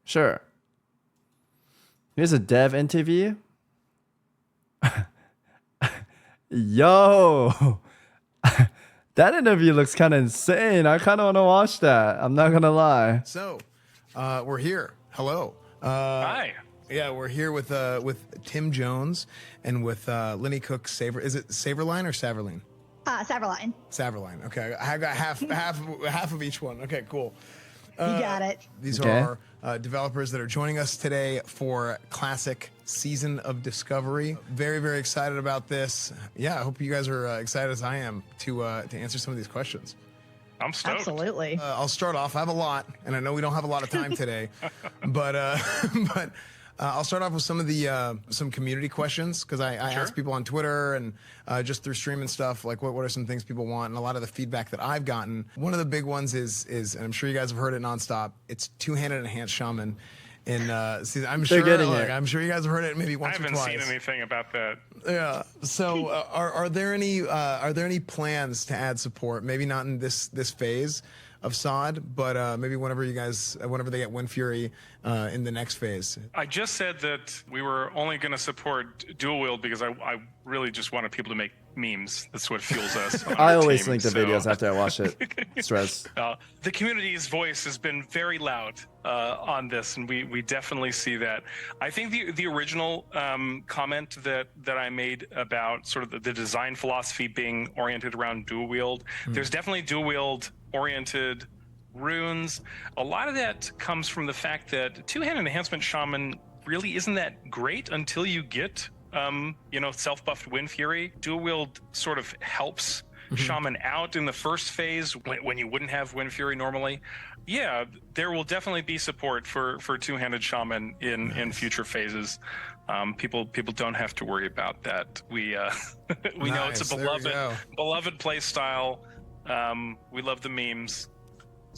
Sure. Here's a dev interview. Yo, that interview looks kind of insane. I kind of want to watch that. I'm not gonna lie. So, we're here. Hello. Hi. Yeah, we're here with Tim Jones and with Lenny Cook. Is it Saverline or Saverline? Saverline. Saverline. Okay, I got half of each one. Okay, cool. You got it. These Okay. are our developers that are joining us today for Classic Season of Discovery. Very, very excited about this. Yeah, I hope you guys are excited as I am to answer some of these questions. I'm stoked. Absolutely. I'll start off. I have a lot, and I know we don't have a lot of time today, but I'll start off with some of the some community questions because I asked people on Twitter and just through stream and stuff like what are some things people want, and a lot of the feedback that I've gotten. One of the big ones is and I'm sure you guys have heard it nonstop. It's two-handed enhanced shaman. And I'm sure you guys have heard it maybe once or twice. I haven't seen anything about that. Yeah. So are there any plans to add support? Maybe not in this phase of SOD, but maybe whenever they get Wind Fury in the next phase. I just said that we were only going to support dual wield because I really just wanted people to make memes. That's what fuels us. I always link the videos after I watch it. Stress. The community's voice has been very loud on this, and we definitely see that. I think the original comment that I made about sort of the design philosophy being oriented around dual wield, there's definitely dual wield oriented runes. A lot of that comes from the fact that two-handed enhancement shaman really isn't that great until you get self-buffed Wind Fury. Dual wield sort of helps shaman out in the first phase when you wouldn't have Wind Fury normally. Yeah, there will definitely be support for two-handed shaman in future phases. People don't have to worry about that. We know it's a beloved play style. We love the memes.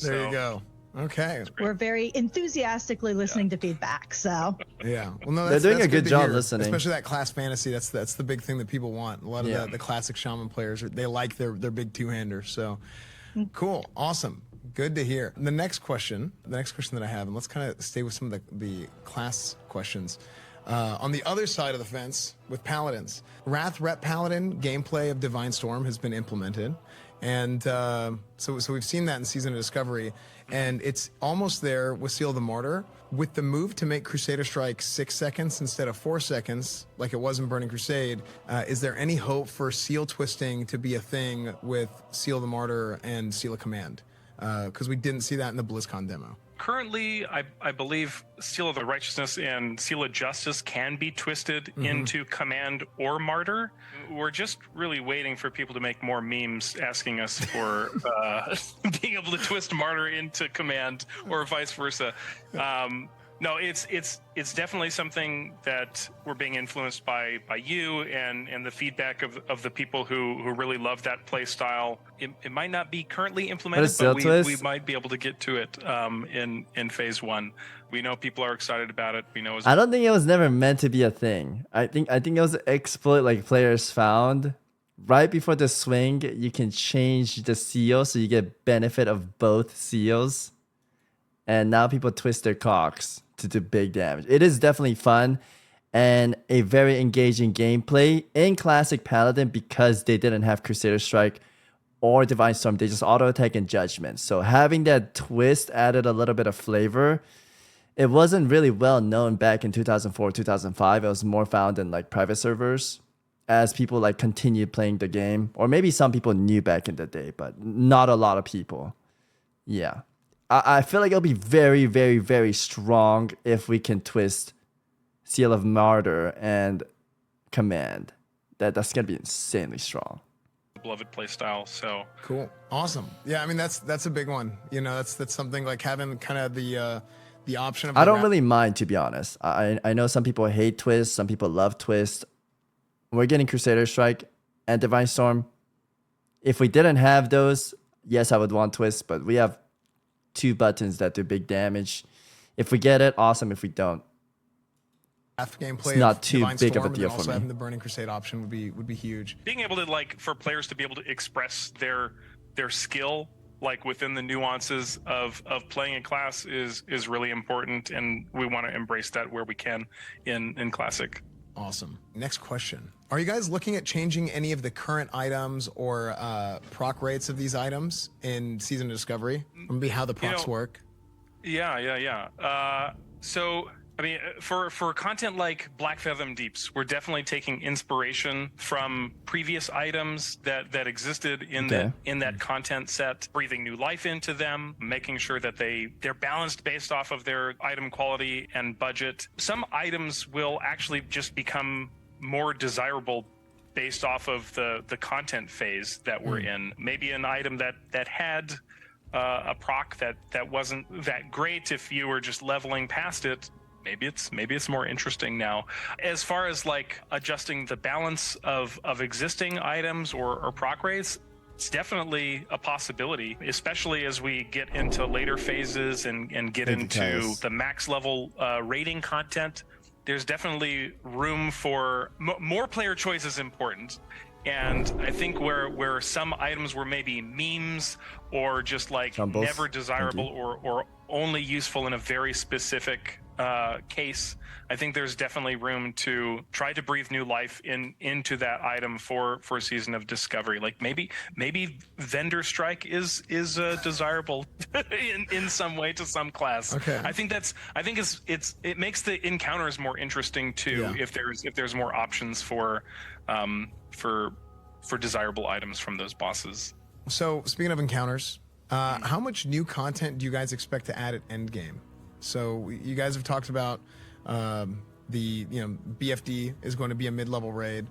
There you go. Okay. We're very enthusiastically listening to feedback. So yeah, well, no, they're doing a good job listening. Especially that class fantasy. That's the big thing that people want. A lot of the classic shaman players, they like their big two-handers. So cool, awesome, good to hear. The next question that I have, and let's kind of stay with some of the class questions. On the other side of the fence with paladins, Wrath Rep Paladin gameplay of Divine Storm has been implemented. And so we've seen that in Season of Discovery, and it's almost there with Seal of the Martyr. With the move to make Crusader Strike 6 seconds instead of 4 seconds, like it was in Burning Crusade, is there any hope for seal twisting to be a thing with Seal of the Martyr and Seal of Command? Because we didn't see that in the BlizzCon demo. Currently, I believe Seal of the Righteousness and Seal of Justice can be twisted into Command or Martyr. We're just really waiting for people to make more memes asking us for being able to twist Martyr into Command or vice versa. No, it's definitely something that we're being influenced by you and the feedback of the people who really love that play style. It might not be currently implemented, but we might be able to get to it in phase 1. We know people are excited about it. We know. I don't think it was never meant to be a thing. I think it was an exploit like players found. Right before the swing, you can change the seal so you get benefit of both seals. And now people twist their cocks to do big damage. It is definitely fun and a very engaging gameplay in Classic Paladin because they didn't have Crusader Strike or Divine Storm. They just auto attack and Judgment. So having that twist added a little bit of flavor. It wasn't really well known back in 2004, 2005. It was more found in like private servers as people like continued playing the game. Or maybe some people knew back in the day, but not a lot of people. Yeah. I feel like it'll be very, very, very strong if we can twist Seal of Martyr and Command. That's going to be insanely strong. Beloved play style. So cool. Awesome. Yeah, I mean, that's a big one. You know, that's something like having kind of the option of... I don't really mind, to be honest. I know some people hate twist. Some people love twist. We're getting Crusader Strike and Divine Storm. If we didn't have those, yes, I would want twist, but we have 2 buttons that do big damage. If we get it, awesome. If we don't, gameplay, it's not too Divine big Storm, of a deal and for also me. having the Burning Crusade option would be huge. Being able to for players to be able to express their skill like within the nuances of playing a class is really important, and we want to embrace that where we can in Classic. Awesome. Next question. Are you guys looking at changing any of the current items or proc rates of these items in Season of Discovery? Maybe how the procs work? Yeah. So, I mean, for content like Black Fathom Deeps, we're definitely taking inspiration from previous items that existed in that content set, breathing new life into them, making sure that they're balanced based off of their item quality and budget. Some items will actually just become more desirable based off of the content phase that we're in. Maybe an item that had a proc that wasn't that great if you were just leveling past it. Maybe it's more interesting now. As far as like adjusting the balance of existing items or proc rates, it's definitely a possibility, especially as we get into later phases and get into the max level rating content. There's definitely room for more player choice is important. And I think where some items were maybe memes or just like never desirable or only useful in a very specific case, I think there's definitely room to try to breathe new life into that item for Season of Discovery. Like maybe Vendor Strike is desirable in some way to some class. Okay. I think it makes the encounters more interesting too if there's more options for desirable items from those bosses. So speaking of encounters, how much new content do you guys expect to add at Endgame? So you guys have talked about the BFD is going to be a mid-level raid.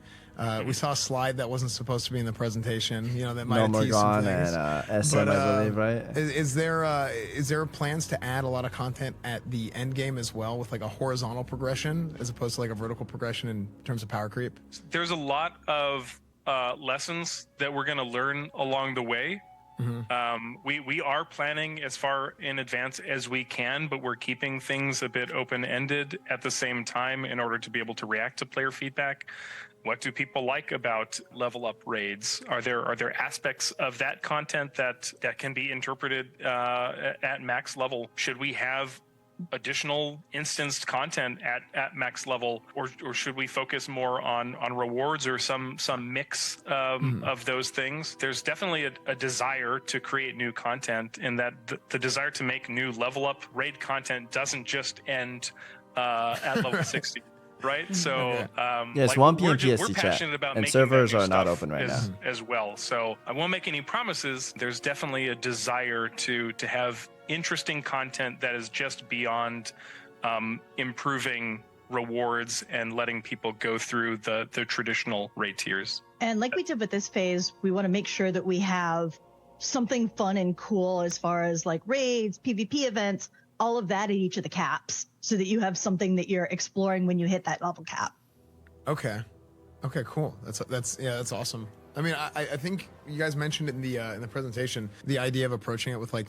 We saw a slide that wasn't supposed to be in the presentation. That might have teased some things. And Esfand, I believe, right? Is there plans to add a lot of content at the end game as well, with like a horizontal progression as opposed to like a vertical progression in terms of power creep? There's a lot of lessons that we're going to learn along the way. We are planning as far in advance as we can, but we're keeping things a bit open-ended at the same time in order to be able to react to player feedback. What do people like about level up raids? Are there aspects of that content that can be interpreted at max level? Should we have additional instanced content at max level, or should we focus more on rewards or some mix of those things? There's definitely a desire to create new content, and that the desire to make new level up raid content doesn't just end at level 60. Right, so it's 1 p.m. we're PST passionate chat, about and making servers that new are not stuff open right now as well. So I won't make any promises. There's definitely a desire to have interesting content that is just beyond improving rewards and letting people go through the traditional raid tiers. And like we did with this phase, we want to make sure that we have something fun and cool as far as like raids, PvP events, all of that at each of the caps, so that you have something that you're exploring when you hit that level cap. Okay, cool. That's awesome. I mean, I think you guys mentioned it in the presentation, the idea of approaching it with like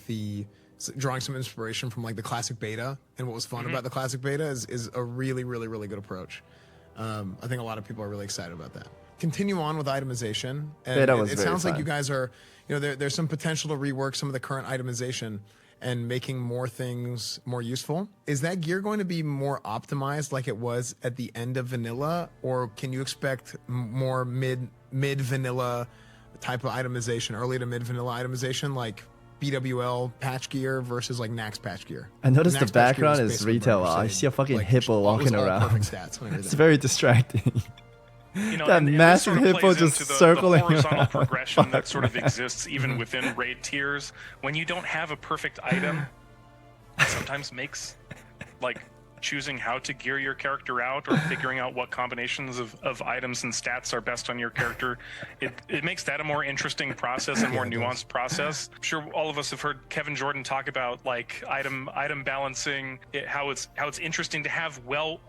drawing some inspiration from like the classic beta, and what was fun about the classic beta is a really, really, really good approach. I think a lot of people are really excited about that. Continue on with itemization. And it sounds like you guys are, there's some potential to rework some of the current itemization and making more things more useful. Is that gear going to be more optimized like it was at the end of vanilla, or can you expect more mid vanilla type of itemization, early to mid vanilla itemization, like BWL patch gear versus like Nax patch gear? I noticed Nax the background is retail. I see a fucking hippo walking around. It's very distracting. That massive hippo just circling the horizontal around. progression that sort of exists even within raid tiers. When you don't have a perfect item, it sometimes makes like choosing how to gear your character out or figuring out what combinations of items and stats are best on your character. It makes that a more interesting process and more nuanced process. I'm sure all of us have heard Kevin Jordan talk about like item balancing, how it's interesting to have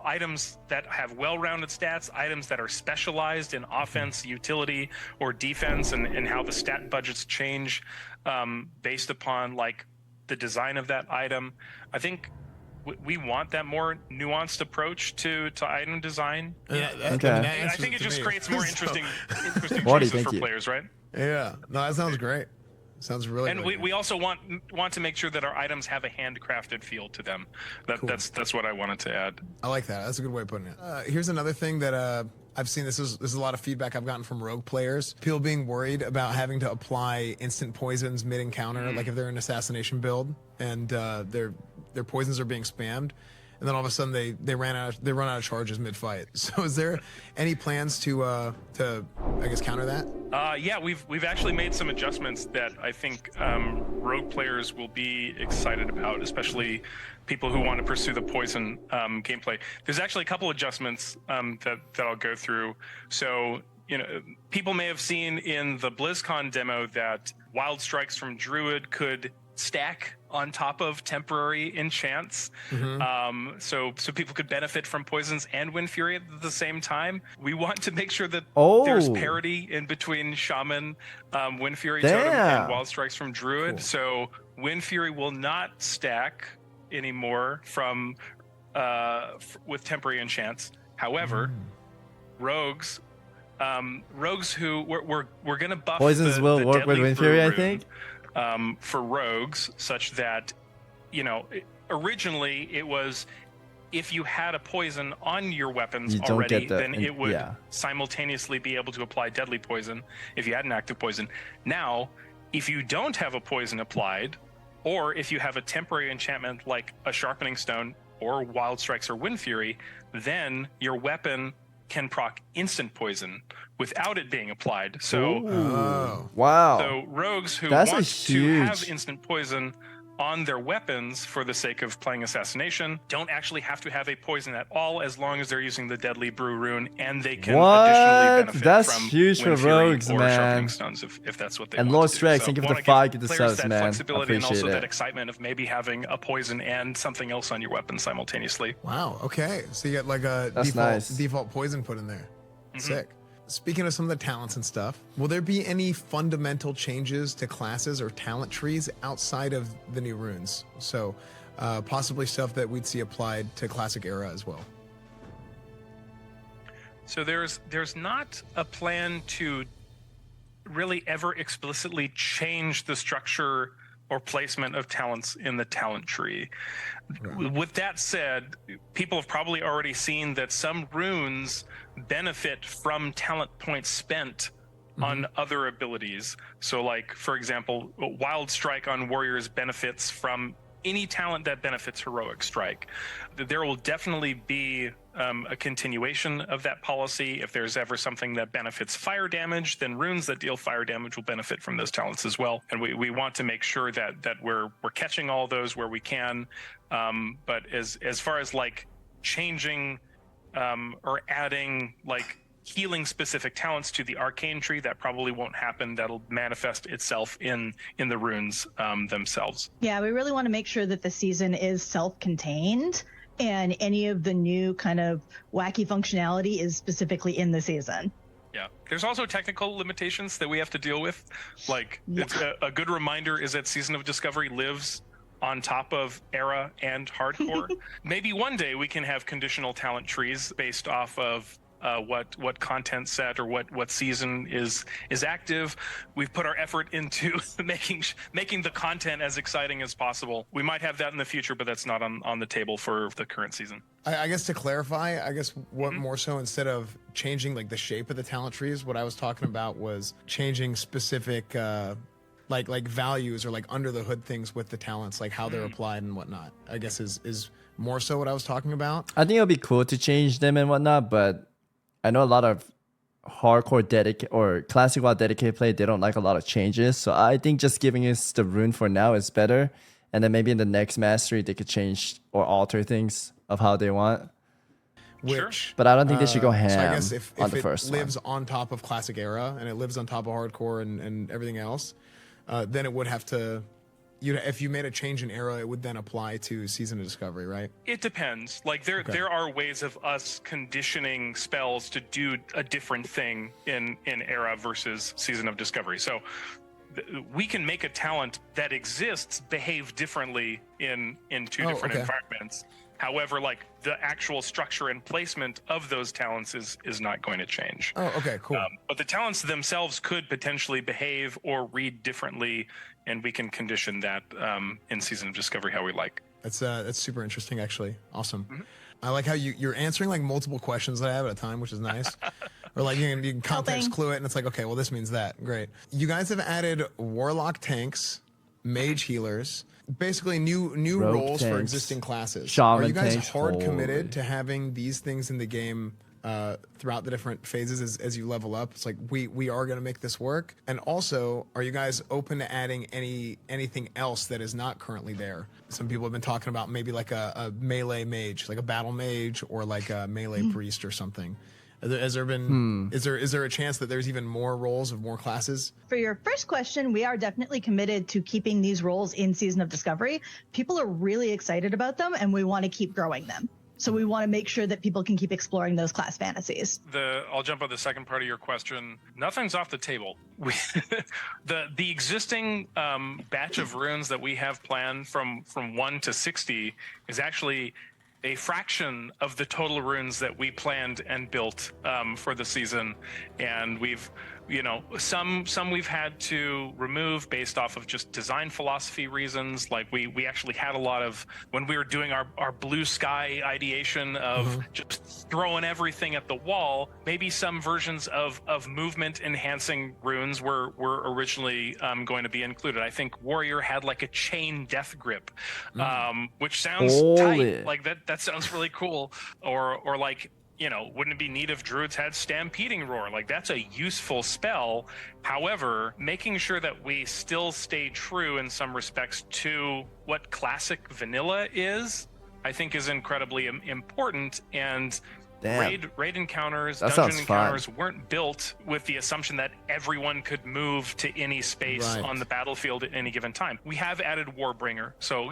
items that have well-rounded stats, items that are specialized in offense, utility, or defense, and how the stat budgets change based upon like the design of that item. I think we want that more nuanced approach to item design. I think it just creates more interesting choices for players, right? Yeah, no, that sounds great. Sounds really. And we also want to make sure that our items have a handcrafted feel to them. Cool. That's what I wanted to add. I like that. That's a good way of putting it. Here's another thing that I've seen. This is a lot of feedback I've gotten from rogue players. People being worried about having to apply instant poisons mid encounter, like if they're in assassination build and their poisons are being spammed. And then all of a sudden they run out of charges mid fight. So is there any plans to I guess counter that? Yeah, we've actually made some adjustments that I think rogue players will be excited about, especially people who want to pursue the poison gameplay. There's actually a couple adjustments that I'll go through. So people may have seen in the BlizzCon demo that wild strikes from Druid could stack on top of temporary enchants, so people could benefit from poisons and Wind Fury at the same time. We want to make sure that there's parity in between Shaman, Wind Fury Totem, and Wild Strikes from Druid. Cool. So Wind Fury will not stack anymore from with temporary enchants. However, rogues who we're going to buff poisons will work with Wind Fury, I think. For rogues, such that, originally it was if you had a poison on your weapons already, then it would simultaneously be able to apply deadly poison if you had an active poison. Now, if you don't have a poison applied, or if you have a temporary enchantment like a Sharpening Stone or Wild Strikes or Wind Fury, then your weapon can proc instant poison without it being applied. So, wow. So rogues who want to have instant poison on their weapons for the sake of playing assassination don't actually have to have a poison at all, as long as they're using the Deadly Brew rune, and they can additionally benefit from huge for rogues, or man. Sharpening Stones if that's what they want. And Lord Strix, thank you for the 5 get the subs, that man. Flexibility and also it. that excitement of maybe having a poison and something else on your weapon simultaneously. Wow. Okay. So you get like a default poison put in there. Sick. Speaking of some of the talents and stuff, will there be any fundamental changes to classes or talent trees outside of the new runes? So possibly stuff that we'd see applied to Classic Era as well. So there's not a plan to really ever explicitly change the structure or placement of talents in the talent tree. Right. With that said, people have probably already seen that some runes benefit from talent points spent on other abilities. So like, for example, Wild Strike on Warriors benefits from any talent that benefits Heroic Strike. There will definitely be a continuation of that policy. If there's ever something that benefits fire damage, then runes that deal fire damage will benefit from those talents as well. And we want to make sure that we're catching all those where we can. But as far as like changing or adding like healing specific talents to the arcane tree, that probably won't happen. That'll manifest itself in the runes themselves. Yeah, we really want to make sure that the season is self-contained and any of the new kind of wacky functionality is specifically in the season. Yeah, there's also technical limitations that we have to deal with. Like it's a good reminder is that Season of Discovery lives on top of Era and Hardcore. Maybe one day we can have conditional talent trees based off of what content set or what season is active. We've put our effort into making the content as exciting as possible. We might have that in the future, but that's not on the table for the current season. I guess to clarify, what more so, instead of changing like the shape of the talent trees, what I was talking about was changing specific like values or like under the hood things with the talents, like how they're applied and whatnot. I guess is more so what I was talking about. I think it'll be cool to change them and whatnot, but I know a lot of hardcore dedicated or classic WoW dedicated play, they don't like a lot of changes. So I think just giving us the rune for now is better. And then maybe in the next mastery, they could change or alter things of how they want. Which, but I don't think they should go ham so I guess if on the it first lives on top of Classic Era and it lives on top of Hardcore and everything else, then it would have to... if you made a change in Era, it would then apply to Season of Discovery, right? It depends. Like there are ways of us conditioning spells to do a different thing in Era versus Season of Discovery. So we can make a talent that exists behave differently in two different environments. However, like the actual structure and placement of those talents is not going to change. Oh, okay, cool. But the talents themselves could potentially behave or read differently, and we can condition that in Season of Discovery how we like. That's super interesting, actually. Awesome. I like how you're answering like multiple questions that I have at a time, which is nice. Or like you can context clue it, and it's like, okay, well, this means that. Great. You guys have added Warlock tanks, Mage healers, basically new Rogue roles for tanks, existing classes. Shaman Are you guys tanks, hard committed holy. to having these things in the game throughout the different phases as you level up? It's like we are going to make this work. And also, are you guys open to adding anything else that is not currently there? Some people have been talking about maybe like a melee mage, like a battle mage, or like a melee priest or something. Has there been is there a chance that there's even more roles of more classes? For your first question, we are definitely committed to keeping these roles in Season of Discovery. People are really excited about them, and we want to keep growing them. So we want to make sure that people can keep exploring those class fantasies. I'll jump on the second part of your question. Nothing's off the table. The existing batch of runes that we have planned from 1 to 60 is actually a fraction of the total runes that we planned and built for the season, and we've some we've had to remove based off of just design philosophy reasons. Like we actually had a lot of, when we were doing our blue sky ideation of just throwing everything at the wall, maybe some versions of movement enhancing runes were originally going to be included. I think Warrior had like a chain death grip, which sounds tight. Like that sounds really cool. Or like, wouldn't it be neat if Druids had Stampeding Roar? Like, that's a useful spell. However, making sure that we still stay true in some respects to what classic vanilla is, I think is incredibly important. And raid encounters, dungeon encounters weren't built with the assumption that everyone could move to any space on the battlefield at any given time. We have added Warbringer, so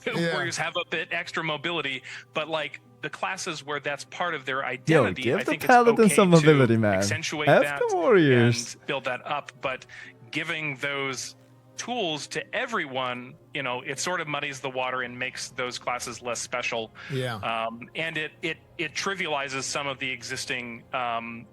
warriors have a bit extra mobility, but like the classes where that's part of their identity, I think it's okay some mobility, man. Accentuate Have that the warriors. and build that up. But giving those tools to everyone, it sort of muddies the water and makes those classes less special. And it trivializes some of the existing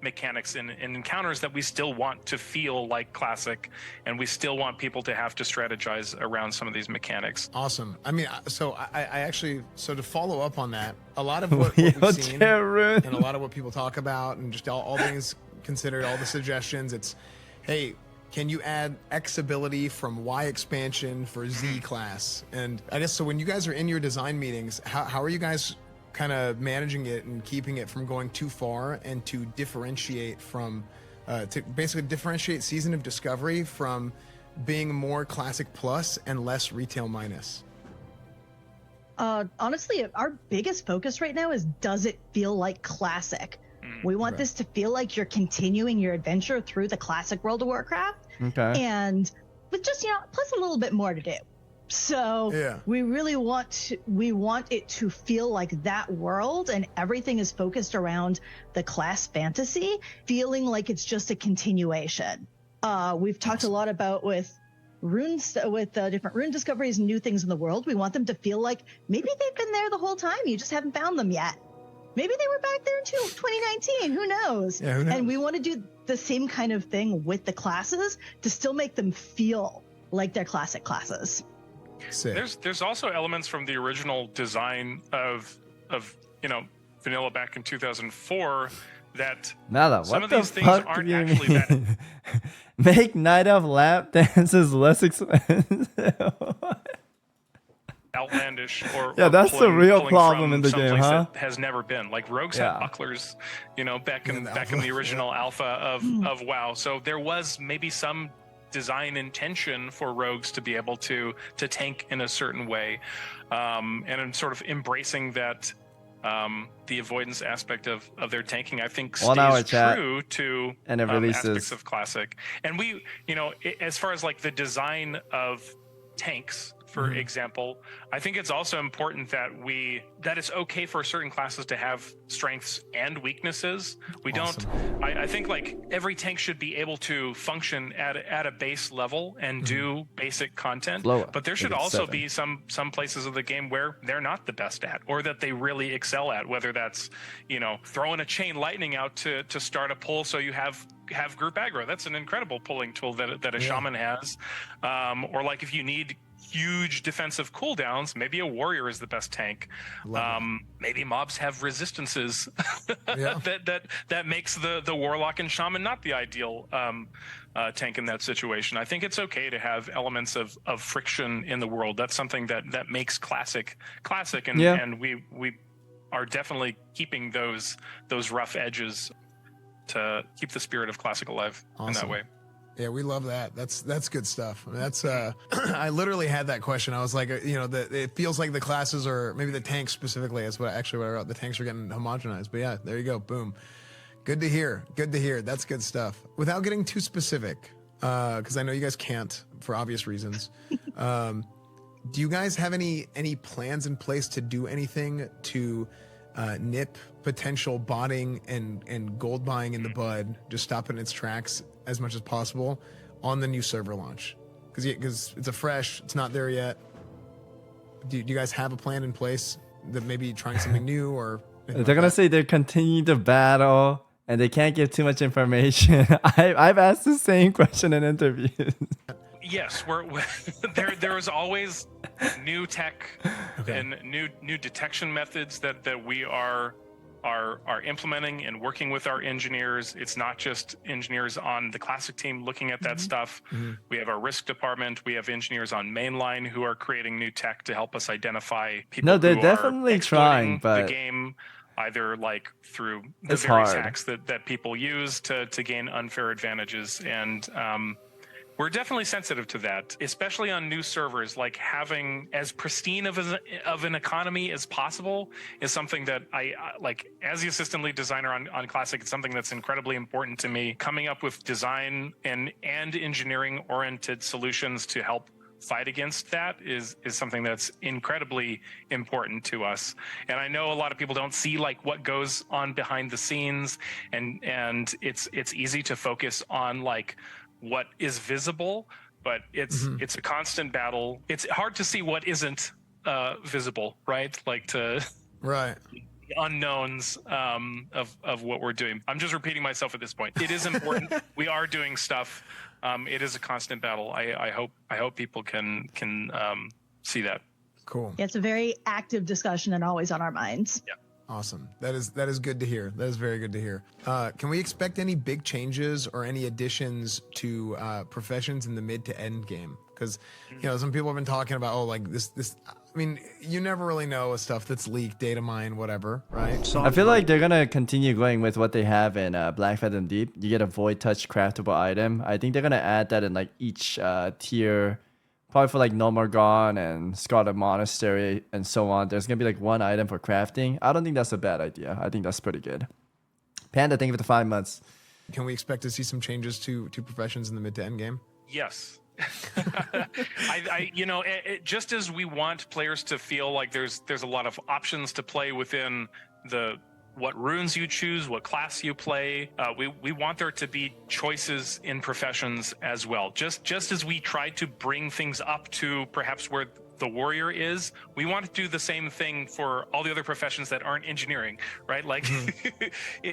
mechanics and encounters that we still want to feel like classic, and we still want people to have to strategize around some of these mechanics. Awesome. I mean, so I actually, so to follow up on that, a lot of what we've seen and a lot of what people talk about, and just all things considered, all the suggestions, it's, hey, can you add X ability from Y expansion for Z class? And I guess, so when you guys are in your design meetings, how are you guys kind of managing it and keeping it from going too far, and to differentiate from, to basically differentiate Season of Discovery from being more classic plus and less retail minus? Honestly, our biggest focus right now is, does it feel like classic? We want this to feel like you're continuing your adventure through the classic World of Warcraft. And with just, plus a little bit more to do. So we really want it to feel like that world, and everything is focused around the class fantasy, feeling like it's just a continuation. We've talked a lot about with runes, with different rune discoveries and new things in the world. We want them to feel like maybe they've been there the whole time, you just haven't found them yet. Maybe they were back there in 2019. Who knows? Yeah, who knows? And we want to do the same kind of thing with the classes to still make them feel like they're classic classes. Sick. There's also elements from the original design of vanilla back in 2004 that some of these things aren't actually that. Make Night Elf lap dances less expensive. Outlandish, or that's the real problem in the game, huh? That has never been. Like rogues had bucklers, back in the original alpha of WoW. So there was maybe some design intention for rogues to be able to tank in a certain way, and in sort of embracing that the avoidance aspect of their tanking, I think, stays true to aspects of classic. And we, as far as like the design of tanks for example. I think it's also important that it's okay for certain classes to have strengths and weaknesses. We Awesome. don't. I think like every tank should be able to function at a base level and do basic content. Slower. But there should Maybe also 7. be some places of the game where they're not the best at, or that they really excel at. Whether that's throwing a chain lightning out to start a pull, so you have group aggro. That's an incredible pulling tool that a shaman has. Or like if you need huge defensive cooldowns, maybe a warrior is the best tank. Maybe mobs have resistances that makes the warlock and shaman not the ideal tank in that situation. I think it's okay to have elements of friction in the world. That's something that makes classic, and we are definitely keeping those rough edges to keep the spirit of classic alive in that way. Yeah, we love that. That's good stuff. I mean, that's I literally had that question. I was like, it feels like the classes are, maybe the tanks specifically. That's what I wrote. The tanks are getting homogenized. But yeah, there you go. Boom. Good to hear. That's good stuff. Without getting too specific, because I know you guys can't for obvious reasons. Do you guys have any plans in place to do anything to nip potential botting and gold buying in the bud, just stop it in its tracks as much as possible on the new server launch? Because it's not there yet. Do you guys have a plan in place that maybe trying something new or? They're gonna say they're continuing to battle and they can't give too much information. I've asked the same question in interviews. Yes, there is always new tech and new detection methods that we are implementing and working with our engineers. It's not just engineers on the classic team looking at that stuff. We have our risk department. We have engineers on mainline who are creating new tech to help us identify people. No, they're who definitely are exploiting trying, but the game either like through the it's various hard. hacks that people use to gain unfair advantages. And we're definitely sensitive to that, especially on new servers. Like having as pristine of an economy as possible is something that I like as the assistant lead designer on Classic. It's something that's incredibly important to me. Coming up with design and engineering oriented solutions to help fight against that is something that's incredibly important to us. And I know a lot of people don't see like what goes on behind the scenes, and it's easy to focus on like what is visible, but it's a constant battle. It's hard to see what isn't visible, right? Like the unknowns of what we're doing. I'm just repeating myself at this point. It is important. We are doing stuff. It is a constant battle. I hope people can see that. Cool. Yeah, it's a very active discussion and always on our minds. Yeah. Awesome. That is good to hear. That is very good to hear. Can we expect any big changes or any additions to professions in the mid to end game? Because some people have been talking about this. I mean, you never really know with stuff that's leaked, data mine, whatever, right? I feel like they're gonna continue going with what they have in Black Fathom Deep. You get a Void Touch craftable item. I think they're gonna add that in like each tier. Probably for like No More Gone and Scarlet Monastery and so on. There's going to be like one item for crafting. I don't think that's a bad idea. I think that's pretty good. Panda, thank you for the 5 months. Can we expect to see some changes to professions in the mid to end game? Yes. Just as we want players to feel like there's a lot of options to play within what runes you choose, what class you play. We want there to be choices in professions as well. Just as we try to bring things up to perhaps where the warrior is, we want to do the same thing for all the other professions that aren't engineering, right? Like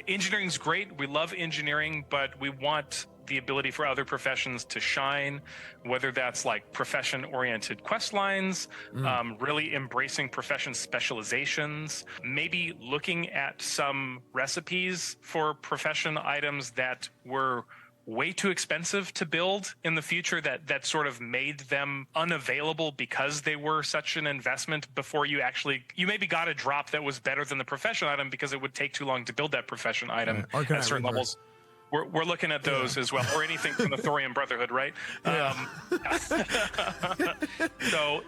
engineering's great. We love engineering, but we want the ability for other professions to shine, whether that's like profession-oriented quest lines, really embracing profession specializations, maybe looking at some recipes for profession items that were way too expensive to build in the future that sort of made them unavailable because they were such an investment before you maybe got a drop that was better than the profession item because it would take too long to buld that profession item at certain levels. We're looking at those as well, or anything from the Thorium Brotherhood, right? So,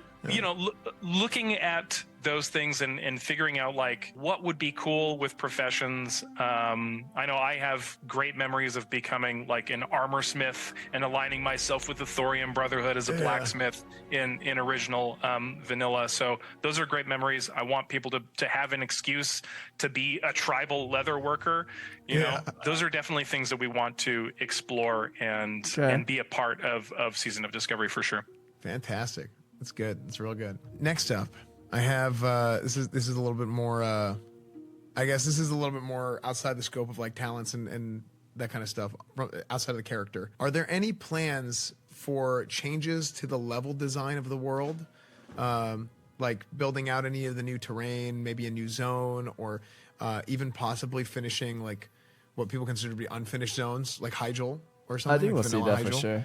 looking at those things and figuring out like what would be cool with professions. I know I have great memories of becoming like an armor smith and aligning myself with the Thorium Brotherhood as a blacksmith in original vanilla. So those are great memories. I want people to have an excuse to be a tribal leather worker. You know, those are definitely things that we want to explore and be a part of Season of Discovery for sure. Fantastic. That's good. That's real good. Next up, I have this is a little bit more I guess this is a little bit more outside the scope of like talents and that kind of stuff, outside of the character. Are there any plans for changes to the level design of the world? Like building out any of the new terrain, maybe a new zone, or even possibly finishing like what people consider to be unfinished zones, like Hyjal or something? I think like we'll see that Hyjal, for sure.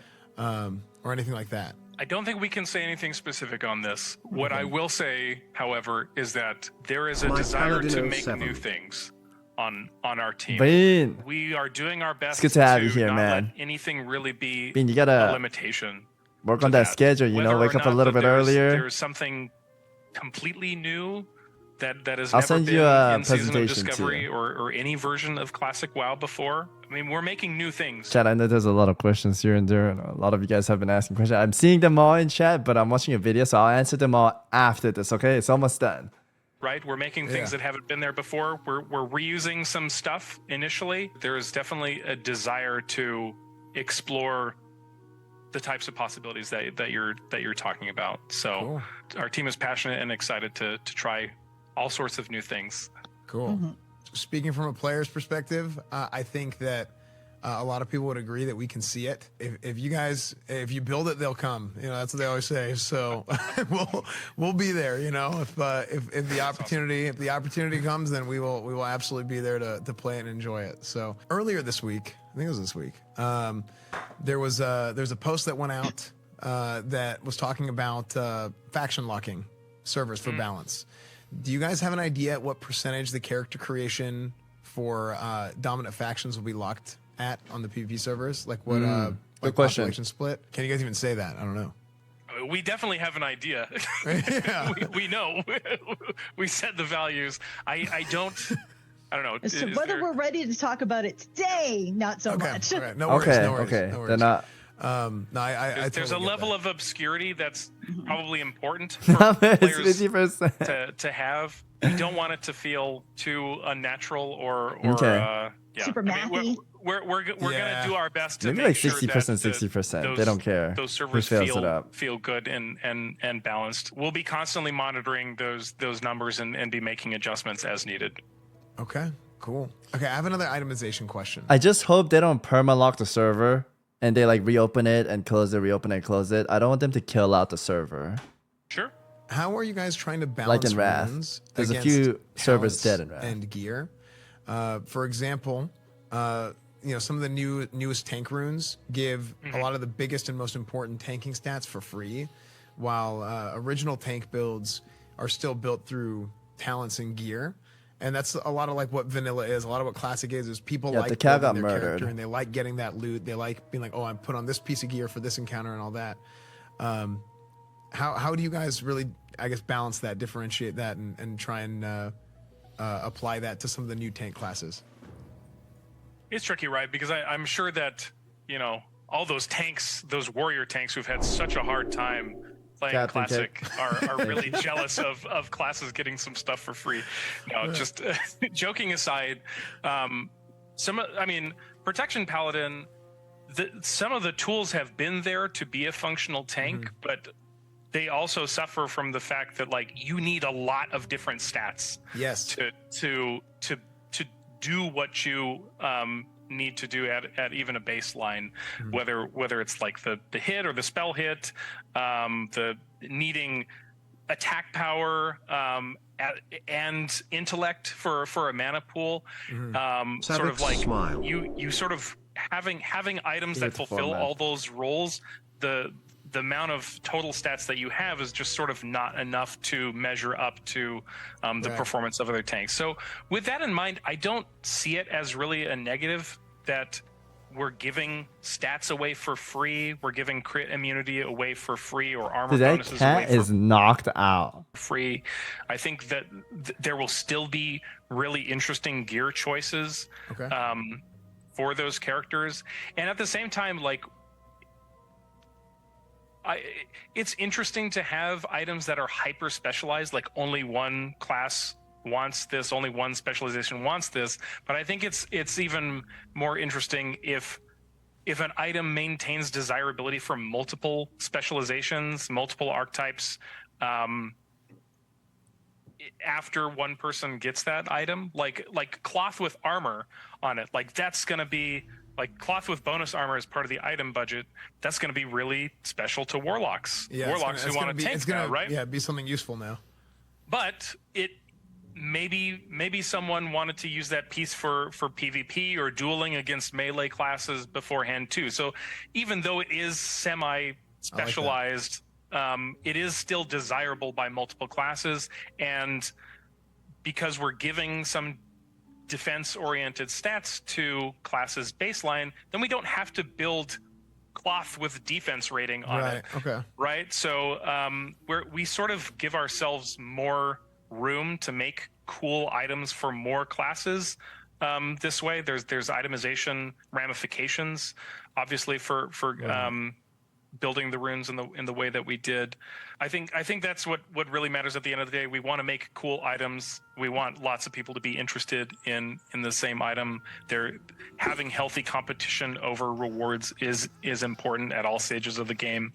or anything like that. I don't think we can say anything specific on this. What I will say, however, is that there is a desire to make new things on our team. Bean, We are doing our best good to have you here, not man. let anything really be Bean, you a gotta limitation. work to on that schedule. You know, Whether or wake up a not little that bit earlier. There's something completely new that has I'll never send been you a in Season of presentation Discovery too. or any version of Classic WoW before. I mean, we're making new things. Chat, I know there's a lot of questions here and there, and a lot of you guys have been asking questions. I'm seeing them all in chat, but I'm watching a video, so I'll answer them all after this, okay? It's almost done. Right, we're making things that haven't been there before. We're reusing some stuff initially. There is definitely a desire to explore the types of possibilities that you're talking about. So our team is passionate and excited to try all sorts of new things. Cool. Speaking from a player's perspective, I think that a lot of people would agree that we can see it. If you build it, they'll come. You know, that's what they always say. So we'll be there. You know, if the opportunity comes, then we will absolutely be there to play and enjoy it. So earlier this week, I think it was this week, there's a post that went out that was talking about faction locking servers for balance. Do you guys have an idea at what percentage the character creation for dominant factions will be locked at on the PvP servers? Like what Good question. population split? Can you guys even say that? I don't know. We definitely have an idea. we know. We set the values. I don't know. So whether we're ready to talk about it today, not so much. Okay. No worries. No worries. Okay. No worries. They're not. No, I there's totally a get level that. of obscurity that's probably important for players 50%. to have. You don't want it to feel too unnatural or Super mathy. We're gonna do our best to Maybe make like sure 60%, that 60%. They don't care. Those who servers fills it up. feel good and balanced. We'll be constantly monitoring those numbers and be making adjustments as needed. Okay. Cool. Okay, I have another itemization question. I just hope they don't perma-lock the server and they like reopen it and close it, reopen it and close it. I don't want them to kill out the server. Sure. How are you guys trying to balance Like in Wrath. runes There's a against few servers talents dead in Wrath. and gear? For example, some of the newest tank runes give a lot of the biggest and most important tanking stats for free, while original tank builds are still built through talents and gear. And that's a lot of like what vanilla is. A lot of what classic is people like the cow building got their murdered. character and they like getting that loot. They like being like, oh, I'm put on this piece of gear for this encounter and all that. How do you guys really, I guess, balance that, differentiate that, and try and apply that to some of the new tank classes? It's tricky, right? Because I'm sure that, all those tanks, those warrior tanks who've had such a hard time playing Captain Classic are really jealous of classes getting some stuff for free. No, just joking aside, Protection Paladin, some of the tools have been there to be a functional tank, but they also suffer from the fact that like you need a lot of different stats to do what you need to do at even a baseline, whether it's like the hit or the spell hit, the needing attack power and intellect for a mana pool, sort of like you sort of having items that fulfill all those roles. The amount of total stats that you have is just sort of not enough to measure up to the performance of other tanks. So with that in mind, I don't see it as really a negative that we're giving stats away for free. We're giving crit immunity away for free, or armor Dude, that bonuses away cat for is knocked out. free. I think that there will still be really interesting gear choices for those characters, and at the same time, like, it's interesting to have items that are hyper specialized, like only one class wants this, only one specialization wants this. But I think it's even more interesting if an item maintains desirability for multiple specializations, multiple archetypes, after one person gets that item, like cloth with armor on it, like that's gonna be like cloth with bonus armor as part of the item budget. That's gonna be really special to warlocks. Yeah, warlocks who want to tank now, right? Yeah, be something useful now. But it maybe someone wanted to use that piece for PvP or dueling against melee classes beforehand too. So even though it is semi specialized, it is still desirable by multiple classes, and because we're giving some defense-oriented stats to classes baseline, then we don't have to build cloth with defense rating on it. Okay. Right. So we sort of give ourselves more room to make cool items for more classes. This way, there's itemization ramifications, obviously, for building the runes in the way that we did. I think that's what really matters at the end of the day. We want to make cool items. We want lots of people to be interested in the same item. They're having healthy competition over rewards is important at all stages of the game.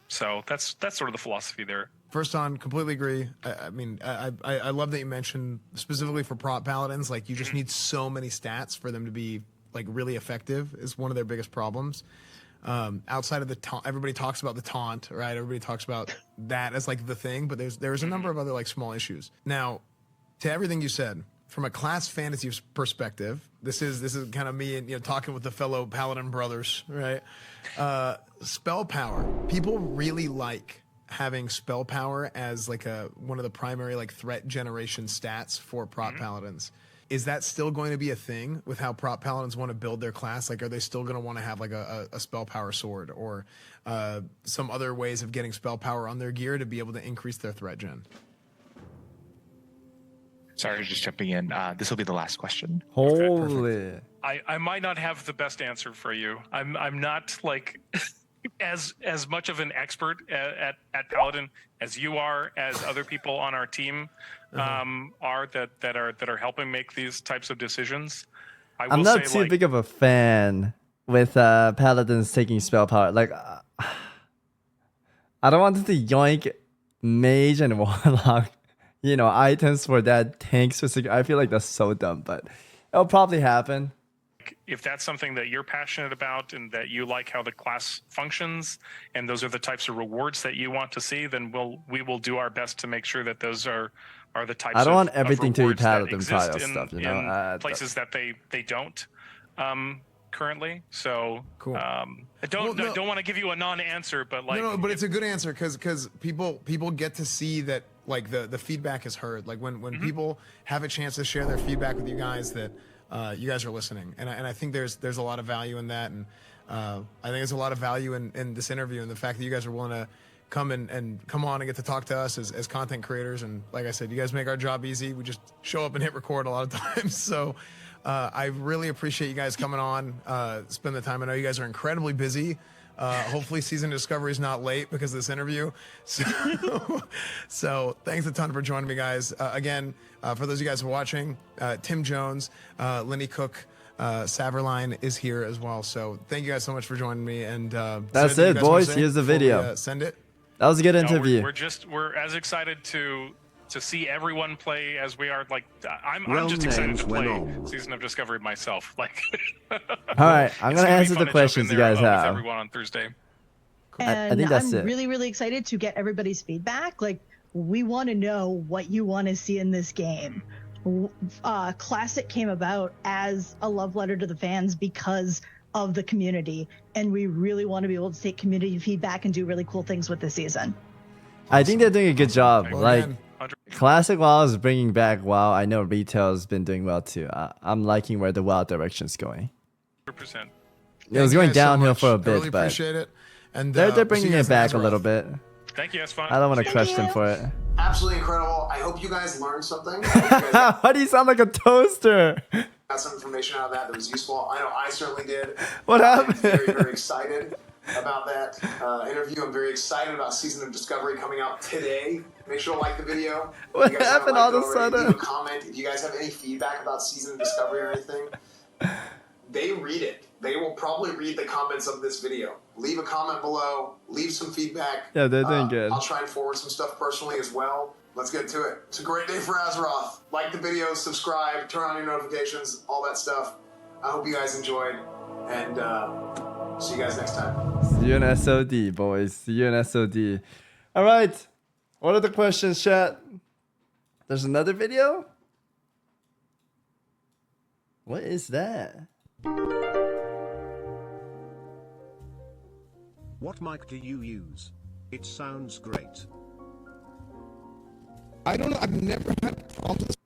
So that's sort of the philosophy there. First on, completely agree. I mean, I love that you mentioned specifically for prop paladins, like you just need so many stats for them to be like really effective is one of their biggest problems. Outside of the taunt, everybody talks about the taunt, right? Everybody talks about that as like the thing, but there's a number of other like small issues. Now, to everything you said, from a class fantasy perspective, this is kind of me and talking with the fellow paladin brothers, right? Spell power. People really like having spell power as like one of the primary like threat generation stats for prop paladins. Is that still going to be a thing with how prop paladins want to build their class? Like, are they still going to want to have like a spell power sword or some other ways of getting spell power on their gear to be able to increase their threat gen? Sorry, just jumping in. This will be the last question. Holy. I might not have the best answer for you. I'm not like as much of an expert at Paladin as you are, as other people on our team are that are helping make these types of decisions. I'm not too big of a fan with paladins taking spell power. Like, I don't want to yoink mage and warlock, items for that tank specific. I feel like that's so dumb, but it'll probably happen. If that's something that you're passionate about and that you like how the class functions, and those are the types of rewards that you want to see, then we will do our best to make sure that those are the types. I don't want of everything to be rewards that paladin exist style stuff, in places that they don't currently. So cool. I don't want to give you a non-answer, but like but it's a good answer because people get to see that like the feedback is heard. Like when people have a chance to share their feedback with you guys, that you guys are listening, and I think there's a lot of value in that, and I think there's a lot of value in this interview and the fact that you guys are willing to come and come on and get to talk to us as content creators. And like I said, you guys make our job easy. We just show up and hit record a lot of times. So I really appreciate you guys coming on, spend the time. I know you guys are incredibly busy. Hopefully season discovery is not late because of this interview. So thanks a ton for joining me, guys. Again, for those of you guys who are watching, Tim Jones, Lenny Cook, Saverline is here as well. So thank you guys so much for joining me. And that's it, boys. Here's the video. Send it. That was a good interview. We're as excited to see everyone play as we are. Like I'm just excited to play Season of Discovery myself. Like, all right, I'm gonna answer the questions you guys have. Everyone on Thursday. And I think that's I'm it. really, really excited to get everybody's feedback. Like, we want to know what you want to see in this game. Classic came about as a love letter to the fans because of the community, and we really want to be able to take community feedback and do really cool things with the season. I think they're doing a good job. Well, like, again, Classic WoW is bringing back WoW. I know retail has been doing well too. I'm liking where the WoW direction is going. 100%. It was Thank you going guys so downhill much. for a I bit, really but appreciate it. And they're we'll see bringing you guys it back a in little Azeroth. bit. Thank you, Esfand. I don't want to See you. crush them for it. Absolutely incredible. I hope you guys learned something. I hope you guys Why do you sound like a toaster? got some information out of that was useful. I know I certainly did. What I'm happened? very, very excited about that interview. I'm very excited about Season of Discovery coming out today. Make sure to like the video. What If you guys haven't happened all liked of it a already, sudden? leave a comment. If you guys have any feedback about Season of Discovery or anything, they read it. They will probably read the comments of this video. Leave a comment below. Leave some feedback. Yeah, they're doing good. I'll try and forward some stuff personally as well. Let's get to it. It's a great day for Azeroth. Like the video, subscribe, turn on your notifications, all that stuff. I hope you guys enjoyed, and see you guys next time. See you in SOD, boys. See you in SOD. All right. What are the questions, chat? There's another video? What is that? What mic do you use? It sounds great. I don't know. I've never had problems with this